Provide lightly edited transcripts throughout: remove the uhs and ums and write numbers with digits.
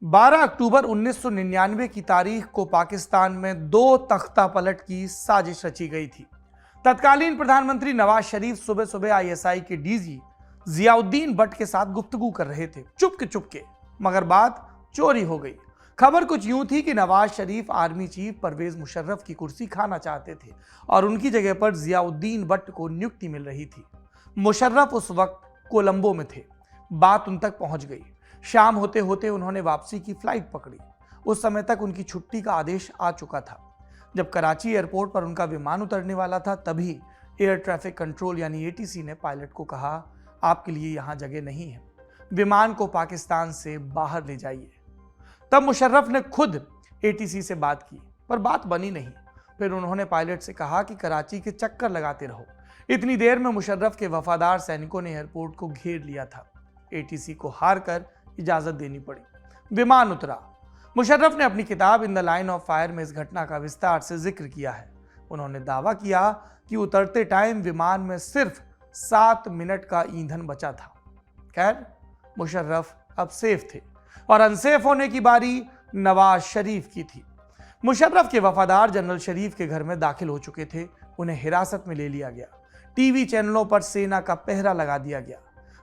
12 अक्टूबर 1999 की तारीख को पाकिस्तान में दो तख्ता पलट की साजिश रची गई थी। तत्कालीन प्रधानमंत्री नवाज शरीफ सुबह सुबह आईएसआई के डीजी जियाउद्दीन भट्ट के साथ गुफ्तगू कर रहे थे, चुपके चुपके, मगर बात चोरी हो गई। खबर कुछ यूं थी कि नवाज शरीफ आर्मी चीफ परवेज मुशर्रफ की कुर्सी खाना चाहते थे और उनकी जगह पर जियाउद्दीन भट्ट को नियुक्ति मिल रही थी। मुशर्रफ उस वक्त कोलंबो में थे। बात उन तक पहुंच गई। शाम होते होते उन्होंने वापसी की फ्लाइट पकड़ी। उस समय तक उनकी छुट्टी का आदेश आ चुका था। जब कराची एयरपोर्ट पर उनका विमान उतरने वाला था, तभी एयर ट्रैफिक कंट्रोल यानी एटीसी ने पायलट को कहा, आपके लिए यहां जगह नहीं है, विमान को पाकिस्तान से बाहर ले जाइए। तब मुशर्रफ ने खुद एटीसी से बात की, पर बात बनी नहीं। फिर उन्होंने पायलट से कहा कि कराची के चक्कर लगाते रहो। इतनी देर में मुशर्रफ के वफादार सैनिकों ने एयरपोर्ट को घेर लिया था। एटीसी को हार कर इजाजत देनी पड़ी। विमान उतरा। मुशर्रफ ने अपनी किताब in the line of fire में इस घटना का विस्तार से जिक्र किया है। उन्होंने दावा किया कि उतरते टाइम विमान में सिर्फ 7 मिनट का ईंधन बचा था। खैर, मुशर्रफ अब सेफ थे और अनसेफ होने की बारी नवाज शरीफ की थी। मुशर्रफ के वफादार जनरल शरीफ के घर में दाखिल हो चुके थे। उन्हें हिरासत में ले लिया गया। टीवी चैनलों पर सेना का पहरा लगा दिया गया।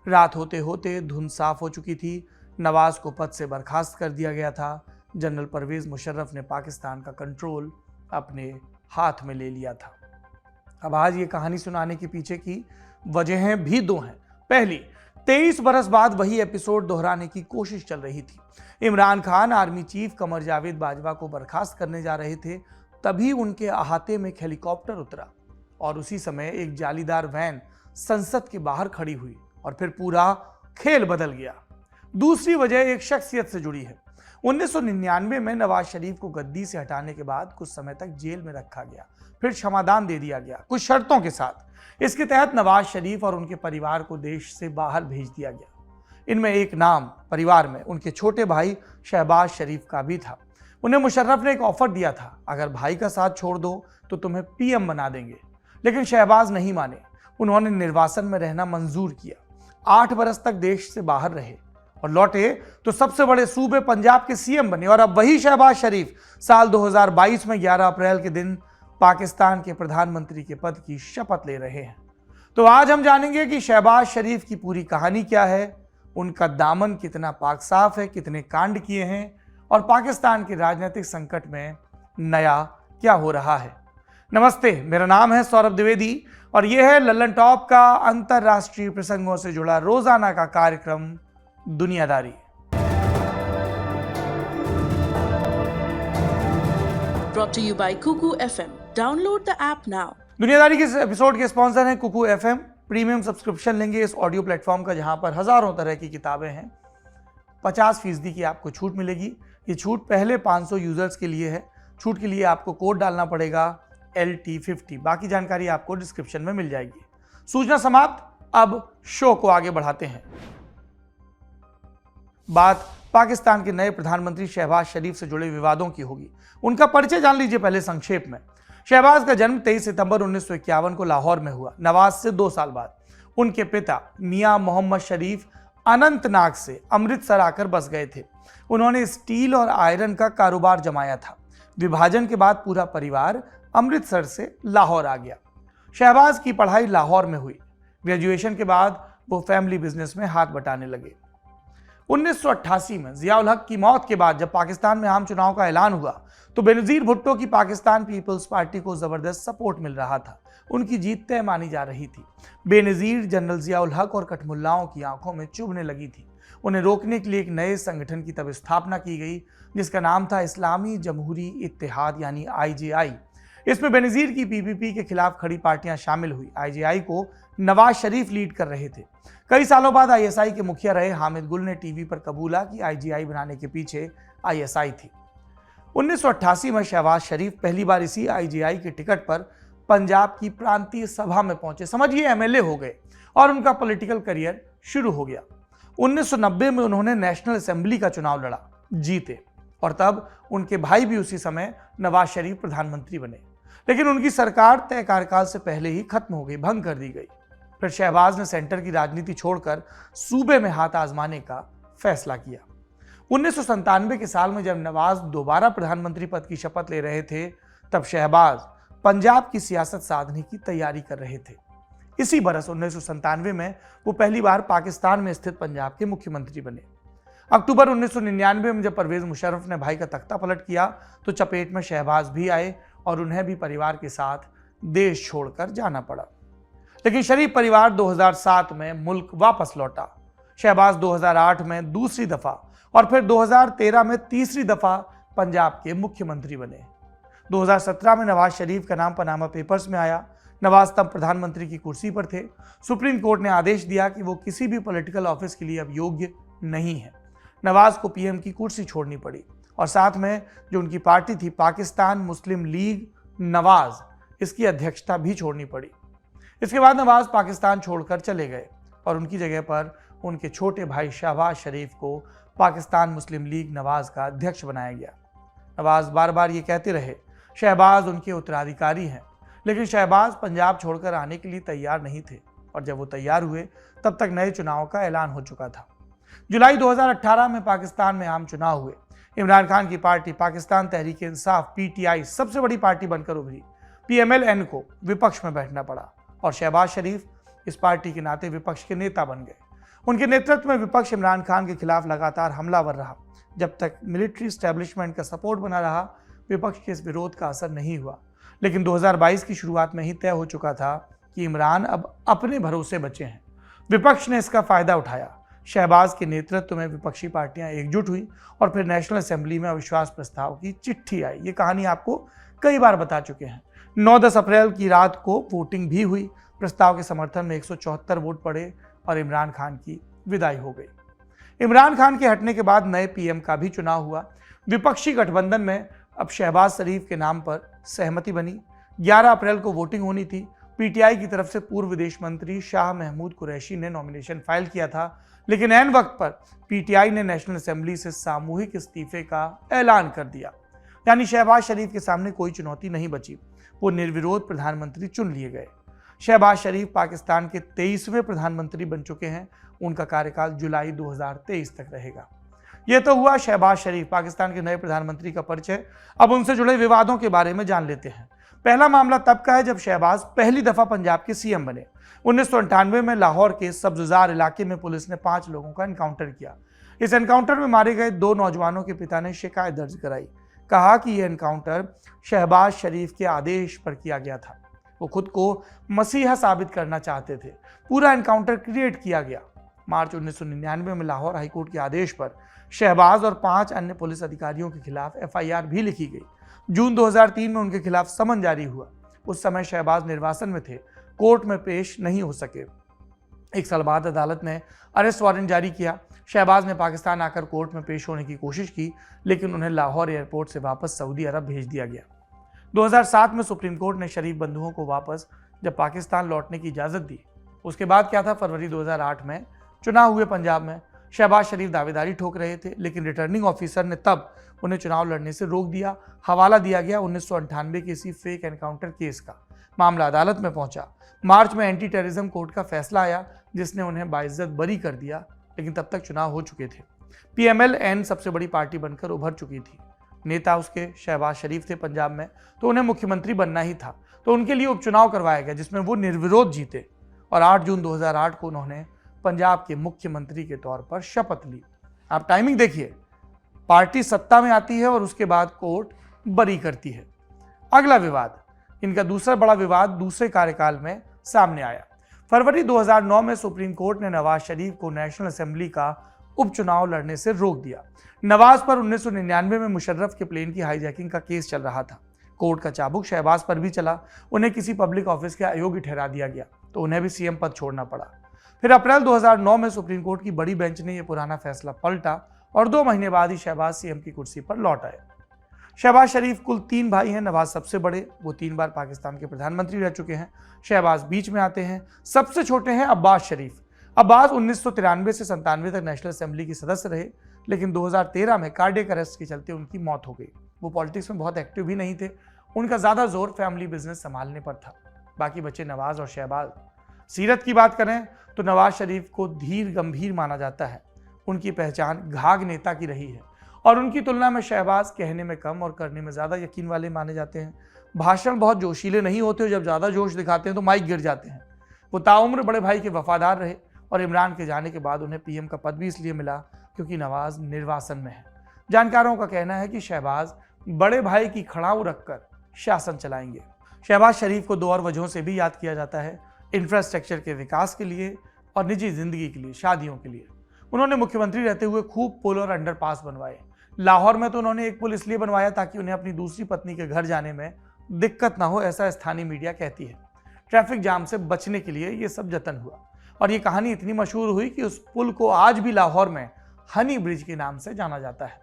रात होते होते धुंध साफ हो चुकी थी। नवाज को पद से बर्खास्त कर दिया गया था। जनरल परवेज मुशर्रफ ने पाकिस्तान का कंट्रोल अपने हाथ में ले लिया था। अब आज ये कहानी सुनाने के पीछे की वजहें भी दो हैं। पहली, 23 बरस बाद वही एपिसोड दोहराने की कोशिश चल रही थी। इमरान खान आर्मी चीफ कमर जावेद बाजवा को बर्खास्त करने जा रहे थे, तभी उनके अहाते में एक हेलीकॉप्टर उतरा और उसी समय एक जालीदार वैन संसद के बाहर खड़ी हुई और फिर पूरा खेल बदल गया। दूसरी वजह एक शख्सियत से जुड़ी है। 1999 में नवाज शरीफ को गद्दी से हटाने के बाद कुछ समय तक जेल में रखा गया, फिर क्षमादान दे दिया गया कुछ शर्तों के साथ। इसके तहत नवाज शरीफ और उनके परिवार को देश से बाहर भेज दिया गया। इनमें एक नाम परिवार में उनके छोटे भाई शहबाज शरीफ का भी था। उन्हें मुशर्रफ ने एक ऑफर दिया था, अगर भाई का साथ छोड़ दो तो तुम्हें पीएम बना देंगे, लेकिन शहबाज नहीं माने। उन्होंने निर्वासन में रहना मंजूर किया। 8 बरस तक देश से बाहर रहे और लौटे तो सबसे बड़े सूबे पंजाब के सीएम बने और अब वही शहबाज शरीफ साल 2022 में 11 अप्रैल के दिन पाकिस्तान के प्रधानमंत्री के पद की शपथ ले रहे हैं। तो आज हम जानेंगे कि शहबाज शरीफ की पूरी कहानी क्या है, उनका दामन कितना पाक साफ है, कितने कांड किए हैं और पाकिस्तान के राजनीतिक संकट में नया क्या हो रहा है। नमस्ते, मेरा नाम है सौरभ द्विवेदी और यह है लल्लन टॉप का अंतरराष्ट्रीय प्रसंगों से जुड़ा रोजाना का कार्यक्रम दुनियादारी। Brought to you by Kuku FM. Download the app now. दुनियादारी के इस एपिसोड के स्पॉन्सर हैं कुकू एफएम। प्रीमियम सब्सक्रिप्शन लेंगे इस ऑडियो प्लेटफॉर्म का, जहां पर हजारों तरह की किताबें हैं। 50% की आपको छूट मिलेगी। ये छूट पहले 500 यूजर्स के लिए है। छूट के लिए आपको कोड डालना पड़ेगा LT50। बाकी जानकारी आपको डिस्क्रिप्शन में मिल जाएगी। सूचना समाप्त। अब शो को आगे बढ़ाते हैं। बात पाकिस्तान के नए प्रधानमंत्री शहबाज शरीफ से जुड़े विवादों की होगी। उनका परिचय जान लीजिए पहले संक्षेप में। शहबाज का जन्म 23 सितंबर 1951 को लाहौर में हुआ। नवाज से 2 साल बाद उनके पिता मियां मोहम्मद शरीफ अनंतनाग से अमृतसर आकर बस गए थे। उन्होंने स्टील और आयरन का कारोबार जमाया था। विभाजन के बाद पूरा परिवार अमृतसर से लाहौर आ गया। शहबाज की पढ़ाई लाहौर में हुई। ग्रेजुएशन के बाद वो फैमिली बिजनेस में हाथ बटाने लगे। 1988 में जियाउल हक की मौत के बाद जब पाकिस्तान में आम चुनाव का ऐलान हुआ तो बेनजीर भुट्टो की पाकिस्तान पीपल्स पार्टी को जबरदस्त सपोर्ट मिल रहा था। उनकी जीत तय मानी जा रही थी। बेनजीर जनरल जियाउल हक और कठमुल्लाओं की आंखों में चुभने लगी थी। उन्हें रोकने के लिए एक नए संगठन की तब स्थापना की गई, जिसका नाम था इस्लामी जमहूरी इत्तेहाद यानी IJI। इसमें बेनजीर की PPP के खिलाफ खड़ी पार्टियां शामिल हुई। IJI को नवाज शरीफ लीड कर रहे थे। कई सालों बाद ISI के मुखिया रहे हामिद गुल ने टीवी पर कबूला कि IJI बनाने के पीछे ISI थी। 1988 में शहबाज शरीफ पहली बार इसी IJI के टिकट पर पंजाब की प्रांतीय सभा में पहुंचे। समझिए MLA हो गए और उनका पॉलिटिकल करियर शुरू हो गया। 1990 में उन्होंने नेशनल असेंबली का चुनाव लड़ा, जीते और तब उनके भाई भी उसी समय नवाज शरीफ प्रधानमंत्री बने। लेकिन उनकी सरकार तय कार्यकाल से पहले ही खत्म हो गई, भंग कर दी गई। फिर शहबाज ने सेंटर की राजनीति छोड़कर सूबे में हाथ आजमाने का फैसला किया। 1997 के साल में जब नवाज दोबारा प्रधानमंत्री पद की शपथ ले रहे थे, तब शहबाज पंजाब की सियासत साधने की तैयारी कर रहे थे। इसी बरस 1997 में वो पहली बार पाकिस्तान में स्थित पंजाब के मुख्यमंत्री बने। अक्टूबर 1999 में जब परवेज मुशर्रफ ने भाई का तख्ता पलट किया तो चपेट में शहबाज भी आए और उन्हें भी परिवार के साथ देश छोड़कर जाना पड़ा। लेकिन शरीफ परिवार 2007 में मुल्क वापस लौटा। शहबाज 2008 में दूसरी दफा और फिर 2013 में तीसरी दफा पंजाब के मुख्यमंत्री बने। 2017 में नवाज शरीफ का नाम पनामा पेपर्स में आया। नवाज तब प्रधानमंत्री की कुर्सी पर थे। सुप्रीम कोर्ट ने आदेश दिया कि वो किसी भी पॉलिटिकल ऑफिस के लिए अब योग्य नहीं है। नवाज को पीएम की कुर्सी छोड़नी पड़ी और साथ में जो उनकी पार्टी थी पाकिस्तान मुस्लिम लीग नवाज, इसकी अध्यक्षता भी छोड़नी पड़ी। इसके बाद नवाज पाकिस्तान छोड़कर चले गए और उनकी जगह पर उनके छोटे भाई शहबाज शरीफ को पाकिस्तान मुस्लिम लीग नवाज का अध्यक्ष बनाया गया। नवाज बार बार ये कहते रहे शहबाज उनके उत्तराधिकारी हैं, लेकिन शहबाज पंजाब छोड़कर आने के लिए तैयार नहीं थे और जब वो तैयार हुए तब तक नए चुनाव का ऐलान हो चुका था। जुलाई 2018 में पाकिस्तान में आम चुनाव हुए। इमरान खान की पार्टी पाकिस्तान तहरीक इंसाफ पीटीआई सबसे बड़ी पार्टी बनकर उभरी। पीएमएल-एन को विपक्ष में बैठना पड़ा और शहबाज शरीफ इस पार्टी के नाते विपक्ष के नेता बन गए। उनके नेतृत्व में विपक्ष इमरान खान के खिलाफ लगातार हमलावर रहा। जब तक मिलिट्री एस्टेब्लिशमेंट का सपोर्ट बना रहा, विपक्ष के इस विरोध का असर नहीं हुआ। लेकिन 2022 की शुरुआत में ही तय हो चुका था कि इमरान अब अपने भरोसे बचे हैं। विपक्ष ने इसका फायदा उठाया। शहबाज के नेतृत्व में विपक्षी पार्टियां एकजुट हुई और फिर नेशनल असेंबली में अविश्वास प्रस्ताव की चिट्ठी आई। ये कहानी आपको कई बार बता चुके हैं। 9-10 अप्रैल की रात को वोटिंग भी हुई। प्रस्ताव के समर्थन में 174 वोट पड़े और इमरान खान की विदाई हो गई। इमरान खान के हटने के बाद नए पीएम का भी चुनाव हुआ। विपक्षी गठबंधन में अब शहबाज शरीफ के नाम पर सहमति बनी। 11 अप्रैल को वोटिंग होनी थी। पीटीआई की तरफ से पूर्व विदेश मंत्री शाह महमूद कुरैशी ने नॉमिनेशन फाइल किया था, लेकिन ऐन वक्त पर पीटीआई ने नेशनल असेंबली से सामूहिक इस्तीफे का ऐलान कर दिया। यानी शहबाज शरीफ के सामने कोई चुनौती नहीं बची। वो निर्विरोध प्रधानमंत्री चुन लिए गए। शहबाज शरीफ पाकिस्तान के 23वें प्रधानमंत्री बन चुके हैं। उनका कार्यकाल जुलाई 2023 तक रहेगा। यह तो हुआ शहबाज शरीफ पाकिस्तान के नए प्रधानमंत्री का परिचय। अब उनसे जुड़े विवादों के बारे में जान लेते हैं। पहला मामला तब का है जब शहबाज पहली दफा पंजाब के सीएम बने। 1998 में लाहौर के सब्जुजार इलाके में पुलिस ने 5 लोगों का एनकाउंटर किया। इस एनकाउंटर में मारे गए 2 नौजवानों के पिता ने शिकायत दर्ज कराई। कहा कि यह एनकाउंटर शहबाज शरीफ के आदेश पर किया गया था। वो खुद को मसीहा साबित करना चाहते थे। पूरा एनकाउंटर क्रिएट किया गया। मार्च 1999 में लाहौर हाईकोर्ट के आदेश पर शहबाज और 5 अन्य पुलिस अधिकारियों के खिलाफ एफआईआर भी लिखी गई। जून 2003 में उनके खिलाफ समन जारी हुआ। उस समय शहबाज निर्वासन में थे, कोर्ट में पेश नहीं हो सके। 1 साल बाद अदालत ने अरेस्ट वारंट जारी किया। शहबाज ने पाकिस्तान आकर कोर्ट में पेश होने की कोशिश की, लेकिन उन्हें लाहौर एयरपोर्ट से वापस सऊदी अरब भेज दिया गया। 2007 में सुप्रीम कोर्ट ने शरीफ बंधुओं को वापस जब पाकिस्तान लौटने की इजाज़त दी। उसके बाद क्या था, फरवरी 2008 में चुनाव हुए पंजाब में। शहबाज शरीफ दावेदारी ठोक रहे थे, लेकिन रिटर्निंग ऑफिसर ने तब उन्हें चुनाव लड़ने से रोक दिया। हवाला दिया गया 1998 के इसी फेक एनकाउंटर केस का। मामला अदालत में पहुंचा। मार्च में एंटी टेररिज्म कोर्ट का फैसला आया, जिसने उन्हें बाइज्जत बरी कर दिया, लेकिन तब तक चुनाव हो चुके थे। पीएमएल-एन सबसे बड़ी पार्टी बनकर उभर चुकी थी। नेता उसके शहबाज शरीफ थे पंजाब में, तो उन्हें मुख्यमंत्री बनना ही था। तो उनके लिए उपचुनाव करवाया गया, जिसमें वो निर्विरोध जीते और 8 जून 2008 को उन्होंने पंजाब के मुख्यमंत्री के तौर पर शपथ ली। आप टाइमिंग देखिए, पार्टी सत्ता में आती है और उसके बाद कोर्ट बरी करती है। अगला विवाद, इनका दूसरा बड़ा विवाद दूसरे कार्यकाल में सामने आया। फरवरी 2009 में सुप्रीम कोर्ट ने नवाज शरीफ को नेशनल असेंबली का उपचुनाव लड़ने से रोक दिया। नवाज पर 1999 में मुशर्रफ के प्लेन की हाईजैकिंग का केस चल रहा था। कोर्ट का चाबुक शहबाज पर भी चला। उन्हें किसी पब्लिक ऑफिस के अयोग्य ठहरा दिया गया, तो उन्हें भी सीएम पद छोड़ना पड़ा। फिर अप्रैल 2009 में सुप्रीम कोर्ट की बड़ी बेंच ने यह पुराना फैसला पलटा और 2 महीने बाद ही शहबाज सीएम की कुर्सी पर लौट आए। शहबाज शरीफ कुल 3 भाई हैं। नवाज सबसे बड़े, वो 3 बार पाकिस्तान के प्रधानमंत्री रह चुके हैं। शहबाज बीच में आते हैं। सबसे छोटे हैं अब्बास शरीफ। अब्बास 1993 से 97 तक नेशनल असेंबली के सदस्य रहे, लेकिन 2013 में कार्डियक अरेस्ट के चलते उनकी मौत हो गई। वो पॉलिटिक्स में बहुत एक्टिव भी नहीं थे। उनका ज़्यादा जोर फैमिली बिजनेस संभालने पर था। बाकी बचे नवाज और शहबाज। सीरत की बात करें तो नवाज शरीफ को धीर गंभीर माना जाता है। उनकी पहचान घाघ नेता की रही है और उनकी तुलना में शहबाज कहने में कम और करने में ज़्यादा यकीन वाले माने जाते हैं। भाषण बहुत जोशीले नहीं होते, जब ज़्यादा जोश दिखाते हैं तो माइक गिर जाते हैं। वो ताउम्र बड़े भाई के वफादार रहे और इमरान के जाने के बाद उन्हें पीएम का पद भी इसलिए मिला क्योंकि नवाज निर्वासन में है। जानकारों का कहना है कि शहबाज बड़े भाई की खड़ाऊ रखकर शासन चलाएंगे। शहबाज शरीफ को 2 और वजहों से भी याद किया जाता है, इंफ्रास्ट्रक्चर के विकास के लिए और निजी जिंदगी के लिए, शादियों के लिए। उन्होंने मुख्यमंत्री रहते हुए खूब पुल और अंडरपास बनवाए। लाहौर में तो उन्होंने एक पुल इसलिए बनवाया ताकि उन्हें अपनी दूसरी पत्नी के घर जाने में दिक्कत ना हो, ऐसा स्थानीय मीडिया कहती है। ट्रैफिक जाम से बचने के लिए ये सब जतन हुआ और ये कहानी इतनी मशहूर हुई कि उस पुल को आज भी लाहौर में हनी ब्रिज के नाम से जाना जाता है।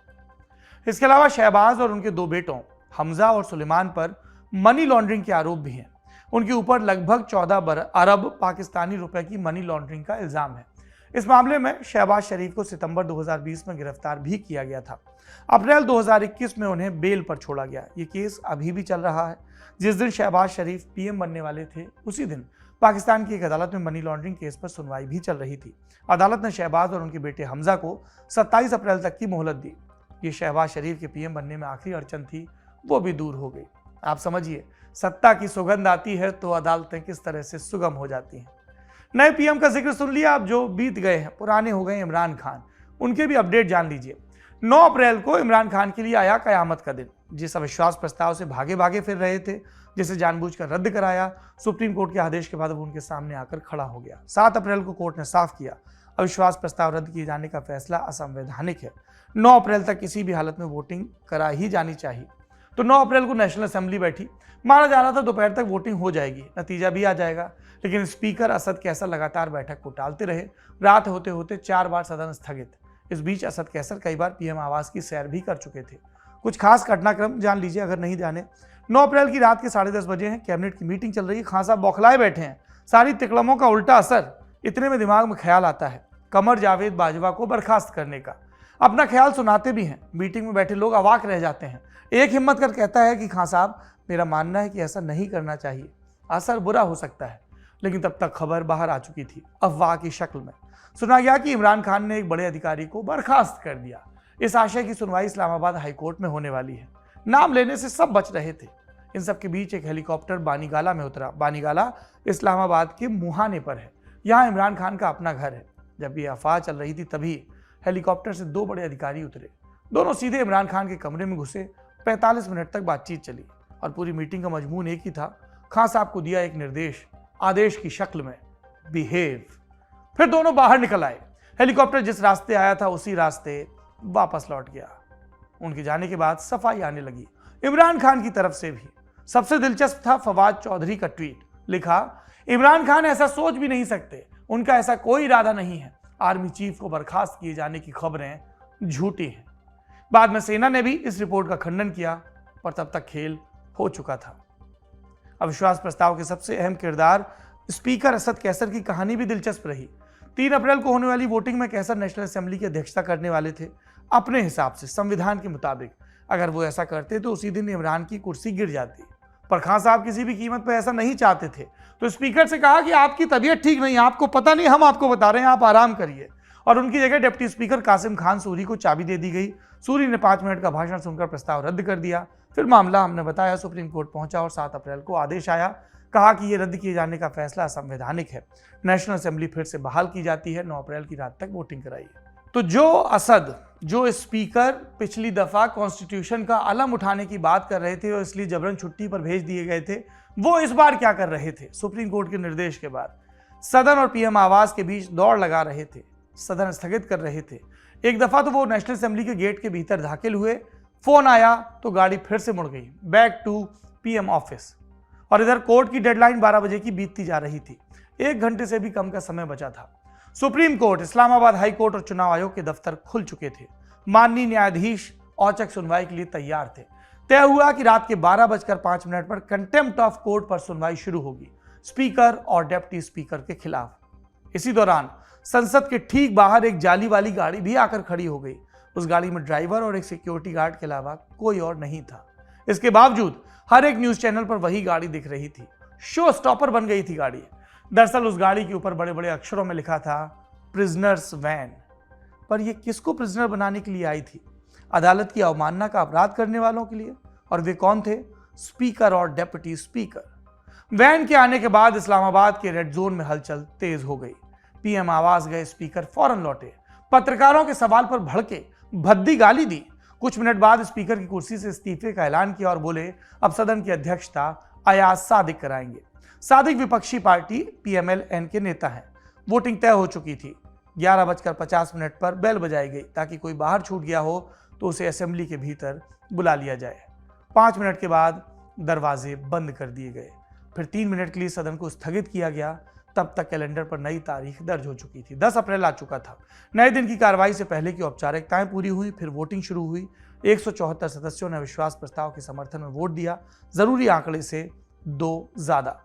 इसके अलावा शहबाज और उनके 2 बेटों हमजा और सुलेमान पर मनी लॉन्ड्रिंग के आरोप भी हैं। उनके ऊपर लगभग 14 अरब पाकिस्तानी रुपए की मनी लॉन्ड्रिंग का इल्जाम है। इस मामले में शहबाज शरीफ को सितंबर 2020 में गिरफ्तार भी किया गया था। अप्रैल 2021 में उन्हें बेल पर छोड़ा गया। ये केस अभी भी चल रहा है। जिस दिन शहबाज शरीफ पीएम बनने वाले थे उसी दिन पाकिस्तान की एक अदालत में मनी लॉन्ड्रिंग केस पर सुनवाई भी चल रही थी। अदालत ने शहबाज और उनके बेटे हमजा को 27 अप्रैल तक की मोहलत दी। ये शहबाज शरीफ के पीएम बनने में आखिरी अड़चन थी, वो भी दूर हो गई। आप समझिए, सत्ता की सुगंध आती है तो अदालतें किस तरह से सुगम हो जाती हैं। नए पीएम का जिक्र सुन लिया, आप जो बीत गए हैं, पुराने हो गए इमरान खान, उनके भी अपडेट जान लीजिए। 9 अप्रैल को इमरान खान के लिए आया कयामत का दिन। जिस अविश्वास प्रस्ताव से भागे भागे फिर रहे थे, जिसे जानबूझकर रद्द कराया, सुप्रीम कोर्ट के आदेश के बाद वो उनके सामने आकर खड़ा हो गया। 7 अप्रैल को कोर्ट ने साफ किया, अविश्वास प्रस्ताव रद्द किए जाने का फैसला असंवैधानिक है। 9 अप्रैल तक किसी भी हालत में वोटिंग करा ही जानी चाहिए। तो 9 अप्रैल को नेशनल असेंबली बैठी। माना जा रहा था दोपहर तक वोटिंग हो जाएगी, नतीजा भी आ जाएगा, लेकिन स्पीकर असद कैसर लगातार बैठक को टालते रहे। रात होते होते 4 बार सदन स्थगित। इस बीच असद कैसर कई बार पीएम आवास की सैर भी कर चुके थे। कुछ खास घटनाक्रम जान लीजिए अगर नहीं जाने। 9 अप्रैल की रात के 10:30 बजे हैं, कैबिनेट की मीटिंग चल रही है। खान साहब बौखलाए बैठे हैं, सारी तिकड़मों का उल्टा असर। इतने में दिमाग में ख्याल आता है कमर जावेद बाजवा को बर्खास्त करने का। अपना ख्याल सुनाते भी हैं। मीटिंग में बैठे लोग अवाक रह जाते हैं। एक हिम्मत कर कहता है कि खान साहब, मेरा मानना है कि ऐसा नहीं करना चाहिए, असर बुरा हो सकता है। लेकिन तब तक खबर बाहर आ चुकी थी, अफवाह की शक्ल में। सुना गया कि इमरान खान ने एक बड़े अधिकारी को बर्खास्त कर दिया। इस आशय की सुनवाई इस्लामाबाद हाईकोर्ट में होने वाली है। नाम लेने से सब बच रहे थे। इन सब के बीच एक हेलीकॉप्टर बानीगाला में उतरा। बानीगाला इस्लामाबाद के मुहाने पर है। यहाँ इमरान खान का अपना घर है। जब ये अफवाह चल रही थी तभी हेलीकॉप्टर से 2 बड़े अधिकारी उतरे। दोनों सीधे इमरान खान के कमरे में घुसे। 45 मिनट तक बातचीत चली और पूरी मीटिंग का मजमून एक ही था। खान साहब को दिया एक निर्देश, आदेश की शक्ल में, बिहेव। फिर दोनों बाहर निकल आए। हेलीकॉप्टर जिस रास्ते आया था उसी रास्ते वापस लौट गया। उनके जाने के बाद सफाई आने लगी इमरान खान की तरफ से भी। सबसे दिलचस्प था फवाद चौधरी का ट्वीट। लिखा, इमरान खान ऐसा सोच भी नहीं सकते, उनका ऐसा कोई इरादा नहीं है। आर्मी चीफ को बर्खास्त किए जाने की खबरें झूठी हैं। बाद में सेना ने भी इस रिपोर्ट का खंडन किया, पर तब तक खेल हो चुका था। अविश्वास प्रस्ताव के सबसे अहम किरदार स्पीकर असद कैसर की कहानी भी दिलचस्प रही। 3 अप्रैल को होने वाली वोटिंग में कैसर नेशनल असेंबली की अध्यक्षता करने वाले थे। अपने हिसाब से, संविधान के मुताबिक अगर वो ऐसा करते तो उसी दिन इमरान की कुर्सी गिर जाती। पर खान साहब किसी भी कीमत पर ऐसा नहीं चाहते थे, तो स्पीकर से कहा कि आपकी तबीयत ठीक नहीं है, आपको पता नहीं, हम आपको बता रहे हैं, आप आराम करिए। और उनकी जगह डिप्टी स्पीकर कासिम खान सूरी को चाबी दे दी गई। सूरी ने 5 मिनट का भाषण सुनकर प्रस्ताव रद्द कर दिया। फिर मामला, हमने बताया, सुप्रीम कोर्ट पहुंचा और 7 अप्रैल को आदेश आया। कहा कि ये रद्द किए जाने का फैसला असंवैधानिक है। नेशनल असेंबली फिर से बहाल की जाती है। 9 अप्रैल की रात तक वोटिंग कराई। तो जो असद, जो स्पीकर पिछली दफा कॉन्स्टिट्यूशन का अलम उठाने की बात कर रहे थे और इसलिए जबरन छुट्टी पर भेज दिए गए थे, वो इस बार क्या कर रहे थे? सुप्रीम कोर्ट के निर्देश के बाद सदन और पीएम आवास के बीच दौड़ लगा रहे थे, सदन स्थगित कर रहे थे। एक दफा तो वो नेशनल असेंबली के गेट के भीतर दाखिल हुए, फोन आया तो गाड़ी फिर से मुड़ गई, बैक टू पीएम ऑफिस। और इधर कोर्ट की डेडलाइन 12 बजे की बीतती जा रही थी। 1 घंटे से भी कम का समय बचा था। Supreme court, Islamabad high court और चुनाव आयोग के दफ्तर खुल चुके थे। माननीय न्यायाधीश औचक सुनवाई के लिए तैयार थे। तय हुआ कि रात के 12:05 पर कंटेम्प्ट ऑफ कोर्ट पर सुनवाई शुरू होगी, स्पीकर और डेप्टी स्पीकर के खिलाफ। इसी दौरान संसद के ठीक बाहर एक जाली वाली गाड़ी भी आकर खड़ी हो गई। उस गाड़ी में ड्राइवर और एक सिक्योरिटी गार्ड के अलावा कोई और नहीं था। इसके बावजूद हर एक न्यूज चैनल पर वही गाड़ी दिख रही थी। शो स्टॉपर बन गई थी गाड़ी। दरअसल उस गाड़ी के ऊपर बड़े बड़े अक्षरों में लिखा था, प्रिजनर्स वैन। पर यह किसको प्रिजनर बनाने के लिए आई थी? अदालत की अवमानना का अपराध करने वालों के लिए? और वे कौन थे? स्पीकर और डेप्यूटी स्पीकर। वैन के आने के बाद इस्लामाबाद के रेड जोन में हलचल तेज हो गई। पीएम आवास गए स्पीकर फौरन लौटे, पत्रकारों के सवाल पर भड़के, भद्दी गाली दी। कुछ मिनट बाद स्पीकर की कुर्सी से इस्तीफे का ऐलान किया और बोले अब सदन की अध्यक्षता अयाज सादिक कराएंगे। सादिक विपक्षी पार्टी पीएमएल-एन के नेता हैं। वोटिंग तय हो चुकी थी। 11:50 पर बेल बजाई गई ताकि कोई बाहर छूट गया हो तो उसे असेंबली के भीतर बुला लिया जाए। 5 मिनट के बाद दरवाजे बंद कर दिए गए। फिर 3 मिनट के लिए सदन को स्थगित किया गया। तब तक कैलेंडर पर नई तारीख दर्ज हो चुकी थी। 10 अप्रैल आ चुका था। नए दिन की कार्रवाई से पहले की औपचारिकताएं पूरी हुई। फिर वोटिंग शुरू हुई। 174 सदस्यों ने अविश्वास प्रस्ताव के समर्थन में वोट दिया। जरूरी आंकड़े से 2 ज्यादा।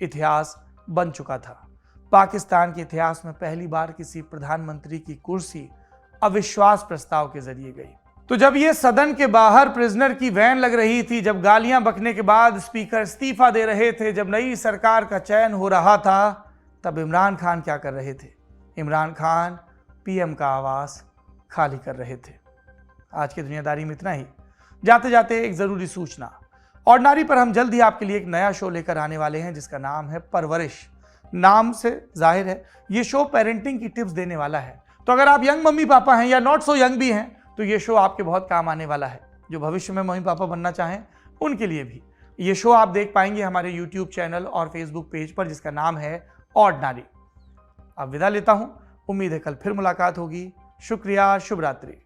इतिहास बन चुका था। पाकिस्तान के इतिहास में पहली बार किसी प्रधानमंत्री की कुर्सी अविश्वास प्रस्ताव के जरिए गई। तो जब ये सदन के बाहर प्रिजनर की वैन लग रही थी, जब गालियां बकने के बाद स्पीकर इस्तीफा दे रहे थे, जब नई सरकार का चयन हो रहा था, तब इमरान खान क्या कर रहे थे? इमरान खान पीएम का आवास खाली कर रहे थे। आज की दुनियादारी में इतना ही। जाते जाते एक जरूरी सूचना, ऑर्डिनरी पर हम जल्द ही आपके लिए एक नया शो लेकर आने वाले हैं जिसका नाम है परवरिश। नाम से जाहिर है ये शो पेरेंटिंग की टिप्स देने वाला है। तो अगर आप यंग मम्मी पापा हैं या नॉट सो यंग भी हैं तो ये शो आपके बहुत काम आने वाला है। जो भविष्य में मम्मी पापा बनना चाहें उनके लिए भी ये शो आप देख पाएंगे हमारे यूट्यूब चैनल और फेसबुक पेज पर जिसका नाम है ऑर्डिनरी। अब विदा लेता हूं। उम्मीद है कल फिर मुलाकात होगी। शुक्रिया। शुभ रात्रि।